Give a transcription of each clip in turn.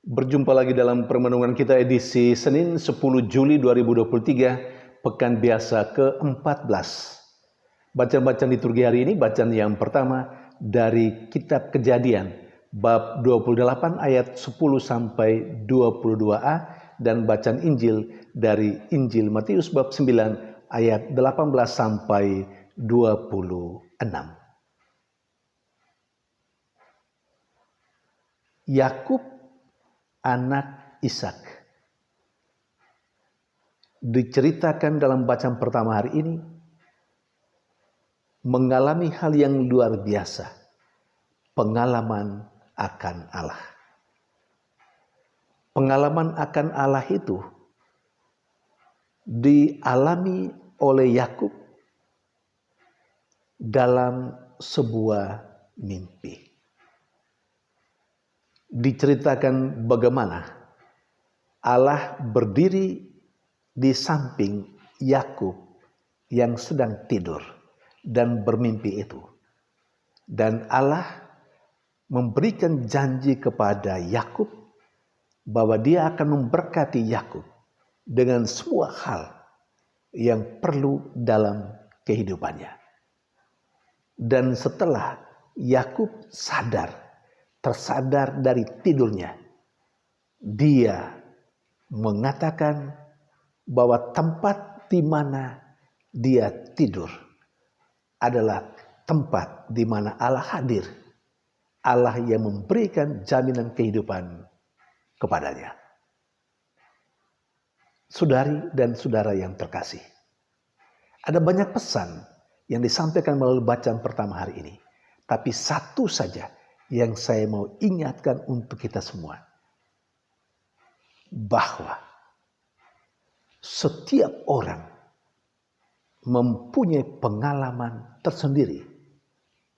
Berjumpa lagi dalam permenungan kita edisi Senin 10 Juli 2023, Pekan Biasa ke-14. Bacaan-bacaan liturgi hari ini, bacaan yang pertama dari Kitab Kejadian, bab 28 ayat 10 sampai 22a, dan bacaan Injil dari Injil Matius bab 9 ayat 18 sampai 26. Yakub anak Ishak diceritakan dalam bacaan pertama hari ini mengalami hal yang luar biasa, pengalaman akan Allah. Pengalaman akan Allah itu dialami oleh Yakub dalam sebuah mimpi. Diceritakan bagaimana Allah berdiri di samping Yakub yang sedang tidur dan bermimpi itu. Dan Allah memberikan janji kepada Yakub bahwa dia akan memberkati Yakub dengan semua hal yang perlu dalam kehidupannya. Dan setelah Yakub tersadar dari tidurnya, dia mengatakan bahwa tempat di mana dia tidur adalah tempat di mana Allah hadir, Allah yang memberikan jaminan kehidupan kepadanya. Saudari dan saudara yang terkasih, ada banyak pesan yang disampaikan melalui bacaan pertama hari ini, tapi satu saja yang saya mau ingatkan untuk kita semua, bahwa setiap orang mempunyai pengalaman tersendiri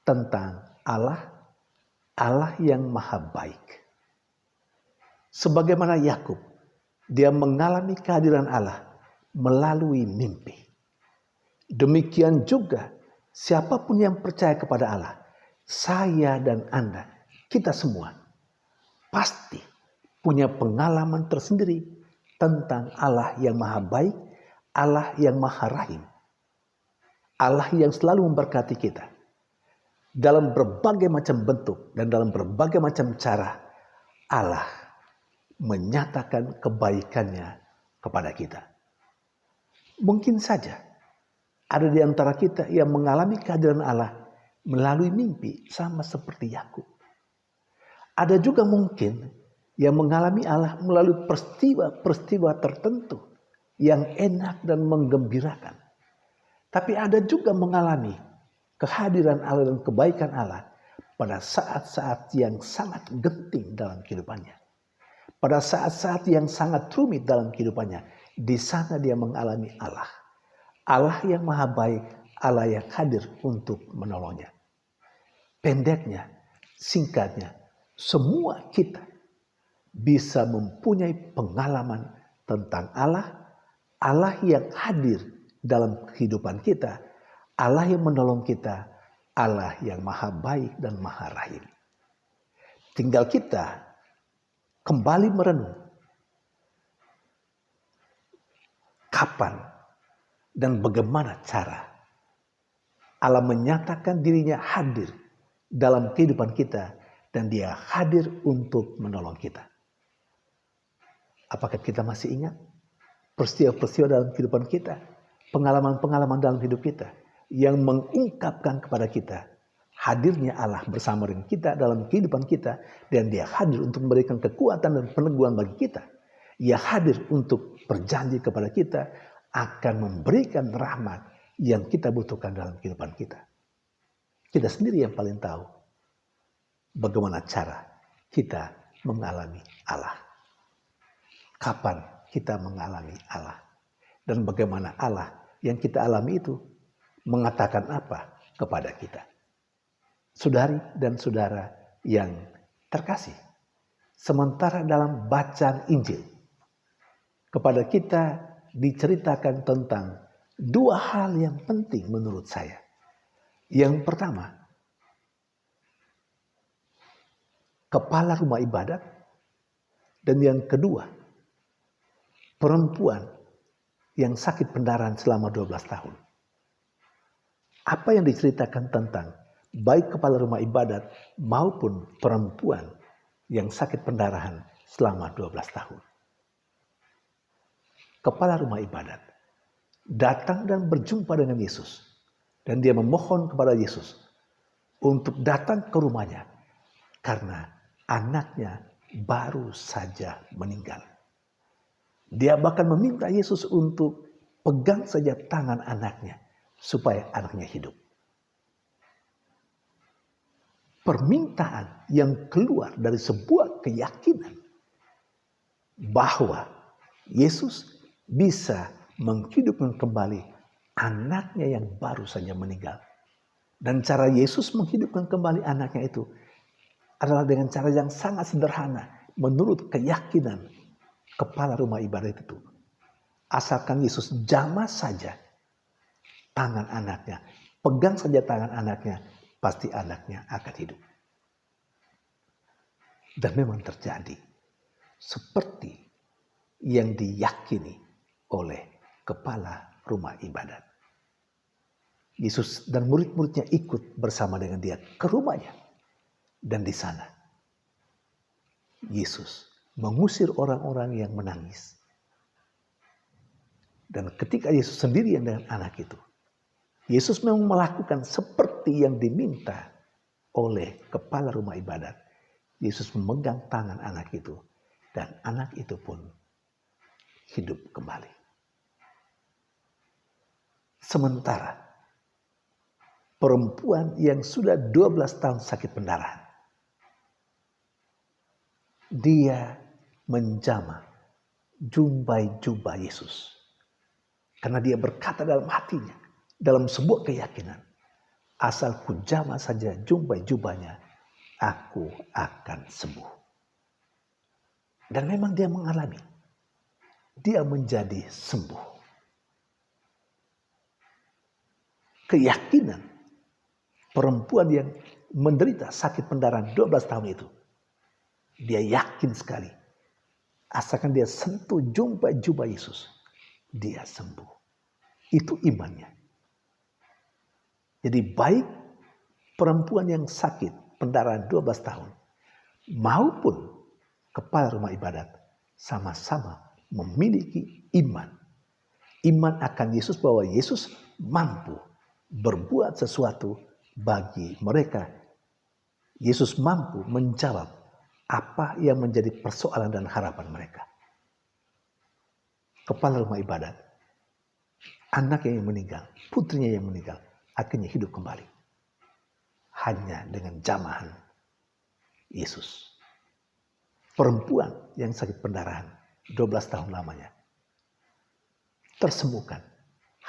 tentang Allah yang maha baik. Sebagaimana Yakub, dia mengalami kehadiran Allah melalui mimpi. Demikian juga siapapun yang percaya kepada Allah, saya dan Anda, kita semua pasti punya pengalaman tersendiri tentang Allah yang maha baik, Allah yang maha rahim, Allah yang selalu memberkati kita. Dalam berbagai macam bentuk dan dalam berbagai macam cara, Allah menyatakan kebaikannya kepada kita. Mungkin saja ada di antara kita yang mengalami kehadiran Allah melalui mimpi sama seperti Yakub. Ada juga mungkin yang mengalami Allah melalui peristiwa-peristiwa tertentu yang enak dan menggembirakan. Tapi ada juga mengalami kehadiran Allah dan kebaikan Allah pada saat-saat yang sangat genting dalam kehidupannya. Pada saat-saat yang sangat rumit dalam kehidupannya. Di sana dia mengalami Allah. Allah yang maha baik, Allah yang hadir untuk menolongnya. Pendeknya, singkatnya, semua kita bisa mempunyai pengalaman tentang Allah yang hadir dalam kehidupan kita, Allah yang menolong kita, Allah yang maha baik dan maha rahim. Tinggal kita kembali merenung kapan dan bagaimana cara Allah menyatakan dirinya hadir dalam kehidupan kita dan dia hadir untuk menolong kita. Apakah kita masih ingat peristiwa-peristiwa dalam kehidupan kita, pengalaman-pengalaman dalam hidup kita yang mengungkapkan kepada kita hadirnya Allah bersama dengan kita dalam kehidupan kita, dan dia hadir untuk memberikan kekuatan dan peneguhan bagi kita. Ia hadir untuk berjanji kepada kita akan memberikan rahmat yang kita butuhkan dalam kehidupan kita. Kita sendiri yang paling tahu bagaimana cara kita mengalami Allah. Kapan kita mengalami Allah. Dan bagaimana Allah yang kita alami itu mengatakan apa kepada kita. Saudari dan saudara yang terkasih, sementara dalam bacaan Injil kepada kita diceritakan tentang dua hal yang penting menurut saya. Yang pertama, kepala rumah ibadat Dan yang kedua, perempuan yang sakit pendarahan selama 12 tahun. Apa yang diceritakan tentang baik kepala rumah ibadat maupun perempuan yang sakit pendarahan selama 12 tahun. Kepala rumah ibadat datang dan berjumpa dengan Yesus. Dan dia memohon kepada Yesus untuk datang ke rumahnya karena anaknya baru saja meninggal. Dia bahkan meminta Yesus untuk pegang saja tangan anaknya supaya anaknya hidup. Permintaan yang keluar dari sebuah keyakinan bahwa Yesus bisa menghidupkan kembali anaknya yang baru saja meninggal. Dan cara Yesus menghidupkan kembali anaknya itu adalah dengan cara yang sangat sederhana menurut keyakinan kepala rumah ibadat itu. Asalkan Yesus jamah saja tangan anaknya, pegang saja tangan anaknya, pasti anaknya akan hidup. Dan memang terjadi seperti yang diyakini oleh kepala rumah ibadat. Yesus dan murid-muridnya ikut bersama dengan dia ke rumahnya. Dan di sana Yesus mengusir orang-orang yang menangis. Dan ketika Yesus sendirian dengan anak itu, Yesus memang melakukan seperti yang diminta oleh kepala rumah ibadat. Yesus memegang tangan anak itu dan anak itu pun hidup kembali. Sementara perempuan yang sudah 12 tahun sakit pendarahan, dia menjamah jubah Yesus. Karena dia berkata dalam hatinya, dalam sebuah keyakinan, asal ku jamah saja jubahnya, aku akan sembuh. Dan memang dia mengalami, dia menjadi sembuh. Keyakinan perempuan yang menderita sakit pendarahan 12 tahun itu, dia yakin sekali, asalkan dia sentuh jubah Yesus, dia sembuh. Itu imannya. Jadi baik perempuan yang sakit pendarahan 12 tahun maupun kepala rumah ibadat sama-sama memiliki iman. Iman akan Yesus bahwa Yesus mampu berbuat sesuatu bagi mereka. Yesus mampu menjawab apa yang menjadi persoalan dan harapan mereka. Kepala rumah ibadat, anaknya yang meninggal, putrinya yang meninggal, akhirnya hidup kembali. Hanya dengan jamahan Yesus. Perempuan yang sakit pendarahan 12 tahun lamanya tersembuhkan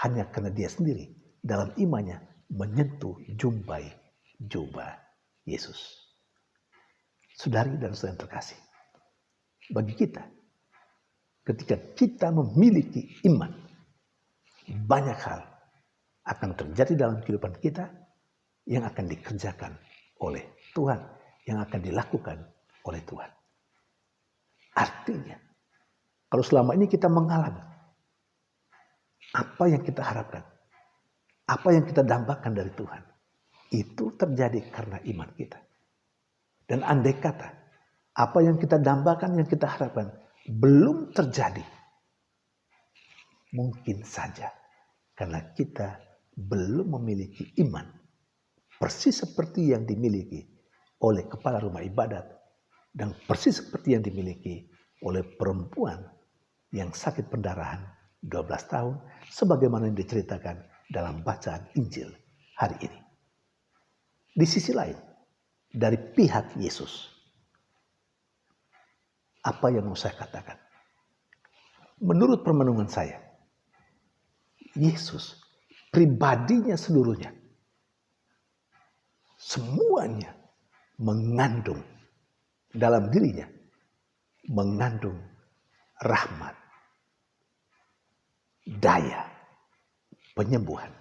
hanya karena dia sendiri dalam imannya menyentuh jubah Yesus. Saudari dan saudara yang terkasih, bagi kita, ketika kita memiliki iman, banyak hal akan terjadi dalam kehidupan kita yang akan dikerjakan oleh Tuhan, yang akan dilakukan oleh Tuhan. Artinya, kalau selama ini kita mengalami apa yang kita harapkan, apa yang kita dambakan dari Tuhan, itu terjadi karena iman kita. Dan andai kata, apa yang kita dambakan, yang kita harapkan, belum terjadi, mungkin saja karena kita belum memiliki iman persis seperti yang dimiliki oleh kepala rumah ibadat dan persis seperti yang dimiliki oleh perempuan yang sakit pendarahan 12 tahun sebagaimana yang diceritakan dalam bacaan Injil hari ini. Di sisi lain, dari pihak Yesus, apa yang mau saya katakan? Menurut permenungan saya, Yesus pribadinya seluruhnya, semuanya mengandung dalam dirinya, mengandung rahmat, daya, penyembuhan.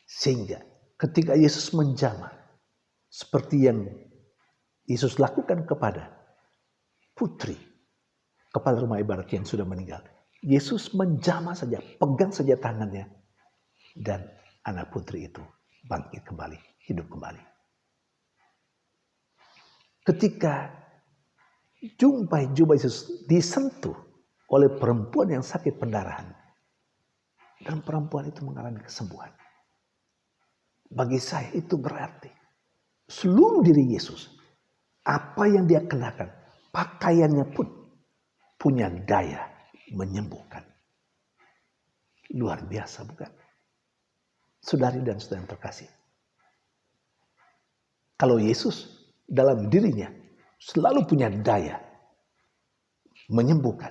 Sehingga ketika Yesus menjamah, seperti yang Yesus lakukan kepada putri kepala rumah ibadat yang sudah meninggal. Yesus menjamah saja, pegang saja tangannya, dan anak putri itu bangkit kembali, hidup kembali. Ketika jubah Yesus disentuh oleh perempuan yang sakit pendarahan, dan perempuan itu mengalami kesembuhan. Bagi saya itu berarti seluruh diri Yesus, apa yang dia kenakan, pakaiannya pun punya daya menyembuhkan. Luar biasa, bukan? Saudari dan saudara yang terkasih. Kalau Yesus dalam dirinya selalu punya daya menyembuhkan,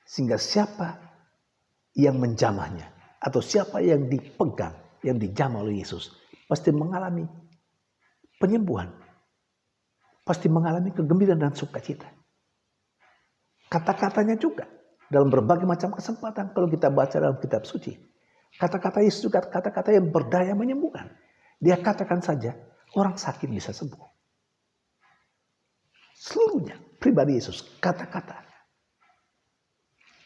sehingga siapa yang menjamahnya atau siapa yang dipegang, yang dijamah oleh Yesus, pasti mengalami penyembuhan, pasti mengalami kegembiraan dan sukacita. Kata-katanya juga dalam berbagai macam kesempatan kalau kita baca dalam kitab suci, kata-kata Yesus juga kata-kata yang berdaya menyembuhkan. Dia katakan saja orang sakit bisa sembuh. Seluruhnya pribadi Yesus, kata-katanya,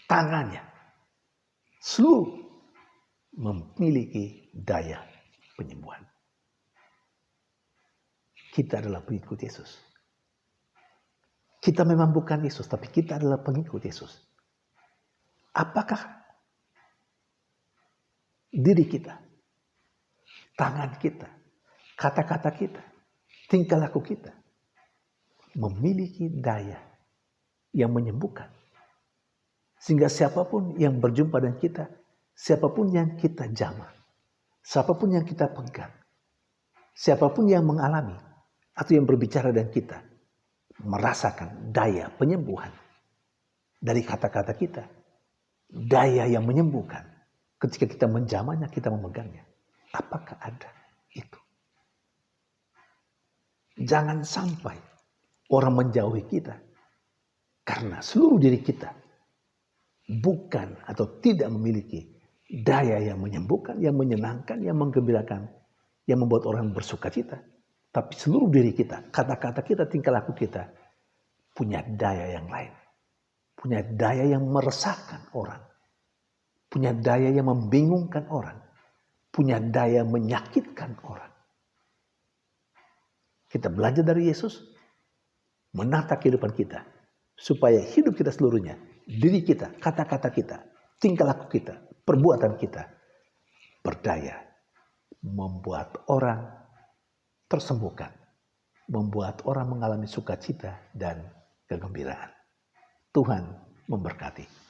tangannya, seluruh memiliki daya penyembuhan. Kita adalah pengikut Yesus. Kita memang bukan Yesus, tapi kita adalah pengikut Yesus. Apakah diri kita, tangan kita, kata-kata kita, tingkah laku kita memiliki daya yang menyembuhkan? Sehingga siapapun yang berjumpa dengan kita, siapapun yang kita jamah, siapapun yang kita pegang, siapapun yang mengalami atau yang berbicara dengan kita, merasakan daya penyembuhan dari kata-kata kita, daya yang menyembuhkan ketika kita menjamahnya, kita memegangnya. Apakah ada itu? Jangan sampai orang menjauhi kita karena seluruh diri kita bukan atau tidak memiliki daya yang menyembuhkan, yang menyenangkan, yang menggembirakan, yang membuat orang bersukacita. Tapi seluruh diri kita, kata-kata kita, tingkah laku kita punya daya yang lain. Punya daya yang meresahkan orang. Punya daya yang membingungkan orang. Punya daya menyakitkan orang. Kita belajar dari Yesus, menata kehidupan kita, supaya hidup kita seluruhnya, diri kita, kata-kata kita, tingkah laku kita, perbuatan kita, berdaya membuat orang tersembuhkan, membuat orang mengalami sukacita dan kegembiraan. Tuhan memberkati.